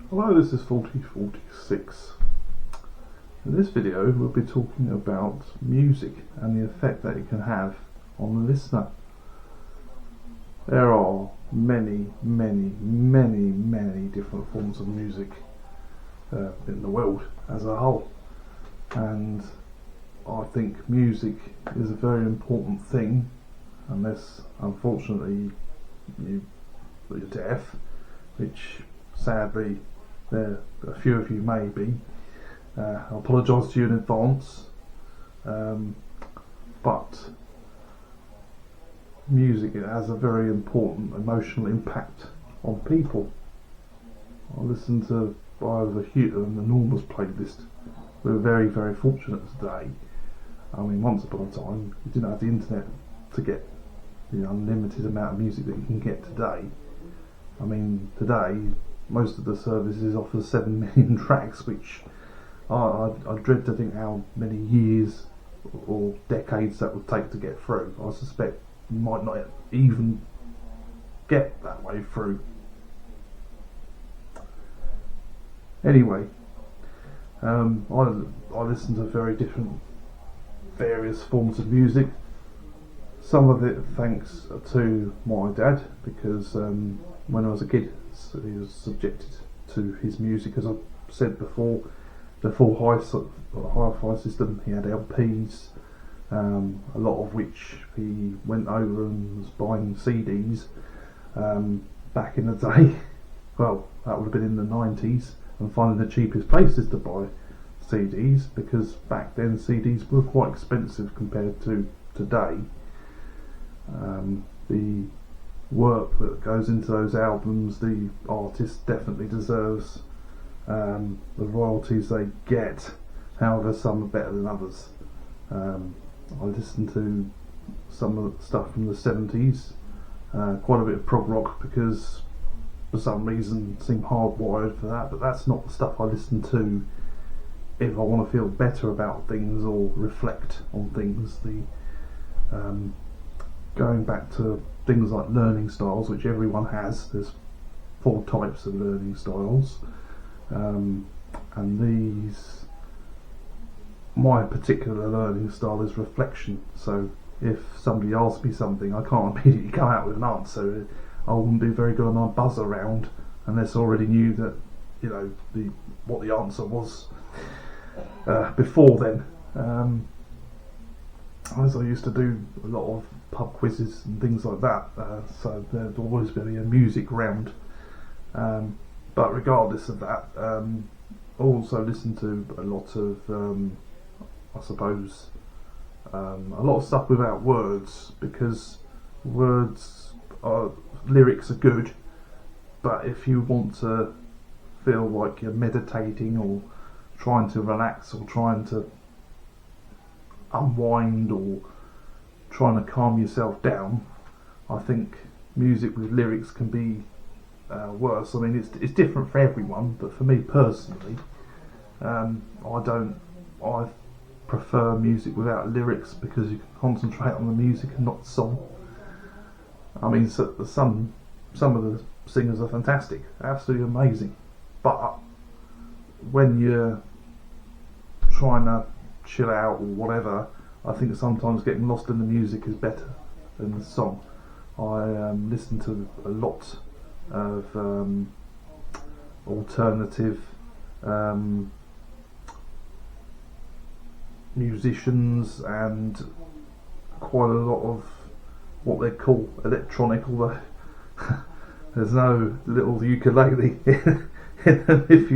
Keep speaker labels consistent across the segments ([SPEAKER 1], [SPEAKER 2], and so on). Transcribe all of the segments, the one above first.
[SPEAKER 1] Hello, this is 4046. In this video we'll be talking about music and the effect that it can have on the listener. There are many different forms of music in the world as a whole, and I think music is a very important thing, unless unfortunately you're deaf, which sadly a few of you may be. I apologise to you in advance, but music has a very important emotional impact on people. I listen to an enormous playlist. We're very fortunate today. I mean, once upon a time you didn't have the internet to get the unlimited amount of music that you can get today. I mean, today most of the services offer 7 million tracks, which I dread to think how many years or decades that would take to get through. I suspect you might not even get that way through. Anyway, I listen to various forms of music. Some of it thanks to my dad, because when I was a kid he was subjected to his music. As I said before, the full hi-fi system. He had LPs, a lot of which he went over and was buying CDs back in the day. Well, that would have been in the 90s, and finding the cheapest places to buy CDs, because back then CDs were quite expensive compared to today. The work that goes into those albums, the artist definitely deserves the royalties they get. However, some are better than others. I listen to some of the stuff from the 70s, quite a bit of prog rock, because for some reason I seem hardwired for that, but that's not the stuff I listen to if I want to feel better about things or reflect on things. Going back to things like learning styles, which everyone has. There's 4 types of learning styles, and my particular learning style is reflection. So if somebody asks me something, I can't immediately come out with an answer. I wouldn't be very good on my buzz around unless I already knew that, what the answer was before then. As I used to do a lot of pub quizzes and things like that, so there'd always be a music round. But regardless of that, I also listen to a lot of, I suppose, a lot of stuff without words, because lyrics are good, but if you want to feel like you're meditating or trying to relax or trying to unwind or trying to calm yourself down, I think music with lyrics can be worse. I mean, it's different for everyone, but for me personally, I prefer music without lyrics, because you can concentrate on the music and not the song. I mean, some of the singers are fantastic, absolutely amazing, but when you're trying to chill out or whatever, I think sometimes getting lost in the music is better than the song. I listen to a lot of alternative musicians, and quite a lot of what they call electronic, although there's no little ukulele if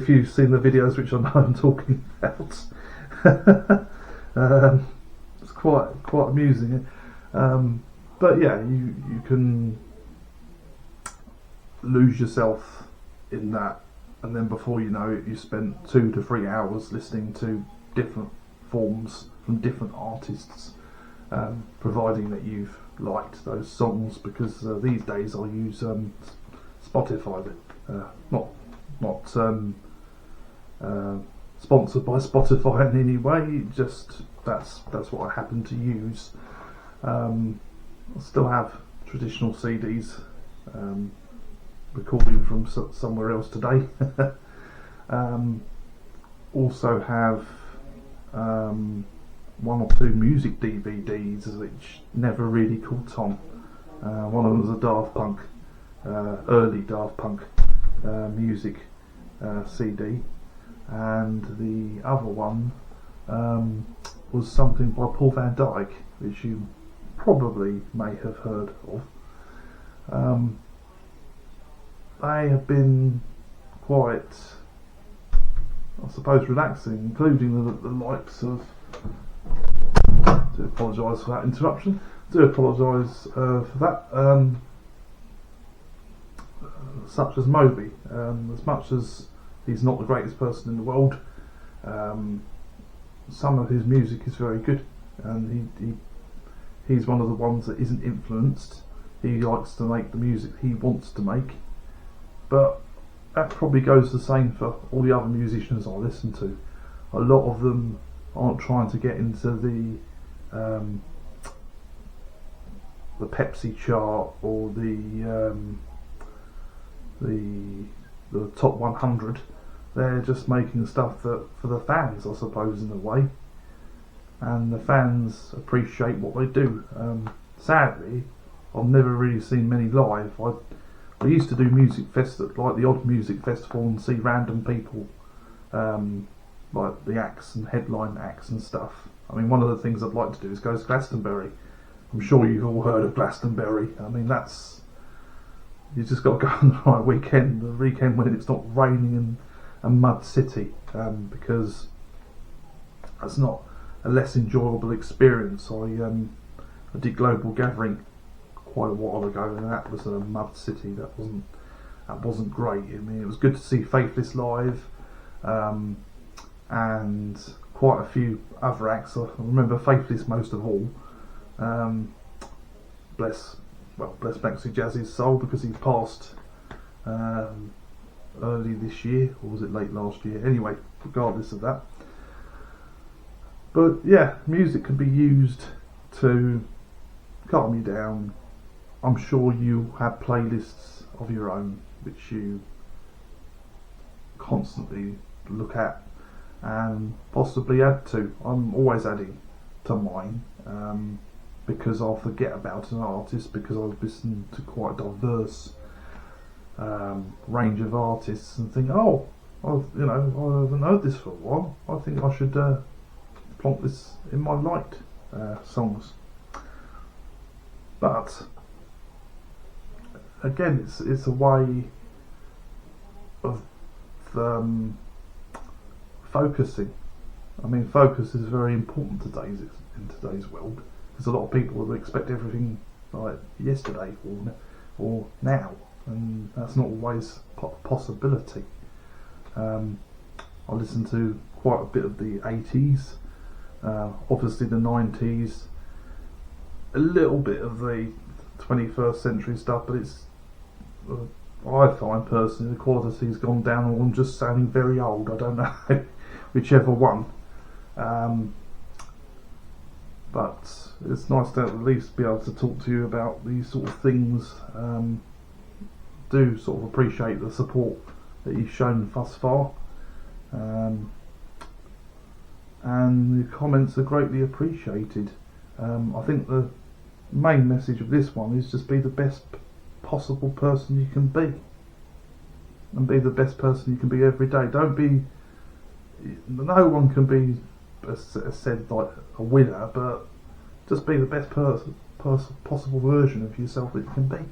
[SPEAKER 1] you've seen the videos, which I know I'm talking about. It's quite amusing, but yeah, you can lose yourself in that, and then before you know it, you spent 2 to 3 hours listening to different forms from different artists, providing that you've liked those songs, because these days I use Spotify, not sponsored by Spotify in any way, just that's what I happen to use. I still have traditional CDs, recording from somewhere else today. Also have one or two music DVDs which never really caught on. One of them was a Daft Punk, early Daft Punk music CD, and the other one was something by Paul van Dyk, which you probably may have heard of. They have been quite, I suppose, relaxing, including the likes of, I do apologise for that interruption, for that, such as Moby. As much as he's not the greatest person in the world, some of his music is very good, and he's one of the ones that isn't influenced. He likes to make the music he wants to make, but that probably goes the same for all the other musicians I listen to. A lot of them aren't trying to get into the Pepsi chart or the top 100. They're just making stuff that for the fans, I suppose, in a way, and the fans appreciate what they do. Sadly, I've never really seen many live. I used to do music like the odd music festival, and see random people, like the acts and headline acts and stuff. I mean, one of the things I'd like to do is go to Glastonbury. I'm sure you've all heard of Glastonbury. I mean, you just got to go on the right weekend, the weekend when it's not raining in a mud city, because that's not a less enjoyable experience. I did Global Gathering quite a while ago, and that was a mud city. That wasn't great. I mean, it was good to see Faithless live, and quite a few other acts. I remember Faithless most of all. Bless Maxi Jazz's soul, because he passed early this year, or was it late last year? Anyway, regardless of that. But yeah, music can be used to calm you down. I'm sure you have playlists of your own which you constantly look at and possibly add to. I'm always adding to mine, because I'll forget about an artist, because I've listened to quite a diverse range of artists, and think, I haven't heard this for a while. I think I should plonk this in my liked songs. But again, it's a way of focusing. I mean, focus is very important in today's world, because a lot of people will expect everything like yesterday or now, and that's not always a possibility. I listen to quite a bit of the 80s, obviously the 90s, a little bit of the 21st century stuff, but it's I find personally the quality's gone down, or I'm just sounding very old. I don't know whichever one. But it's nice to at least be able to talk to you about these sort of things. Do sort of appreciate the support that you've shown thus far, and the comments are greatly appreciated. I think the main message of this one is just be the best possible person you can be, and be the best person you can be every day. No one can be, as said, like a winner, but just be the best possible version of yourself that you can be.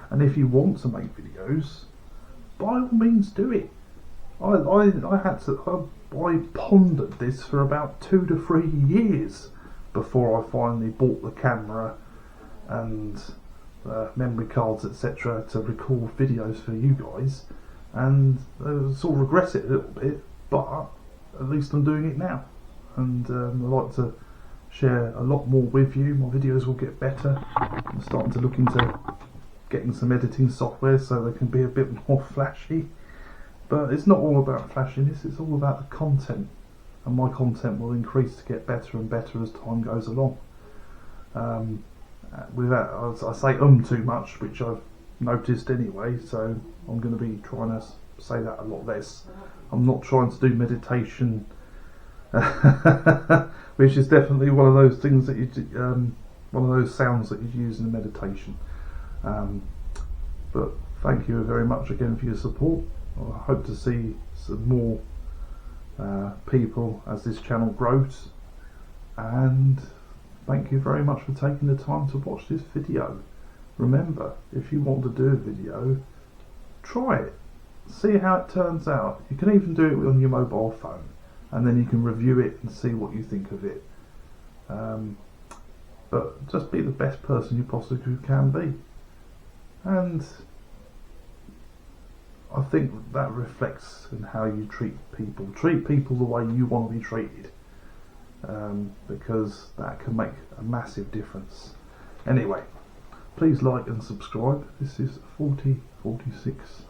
[SPEAKER 1] And if you want to make videos, by all means do it. I pondered this for about 2 to 3 years before I finally bought the camera and memory cards, etc., to record videos for you guys, and I sort of regret it a little bit, but at least I'm doing it now, and I'd like to share a lot more with you. My videos will get better. I'm starting to look into getting some editing software so they can be a bit more flashy, but it's not all about flashiness, it's all about the content, and my content will increase to get better and better as time goes along. Without, I say too much, which I've noticed anyway, so I'm going to be trying to say that a lot less. I'm not trying to do meditation, which is definitely one of those things that one of those sounds that you use in meditation. But thank you very much again for your support. I hope to see some more people as this channel grows, and thank you very much for taking the time to watch this video. Remember, if you want to do a video, try it, see how it turns out. You can even do it on your mobile phone, and then you can review it and see what you think of it. But just be the best person you possibly can be, and I think that reflects in how you treat people. Treat people the way you want to be treated, because that can make a massive difference. Anyway, please like and subscribe. This is 4046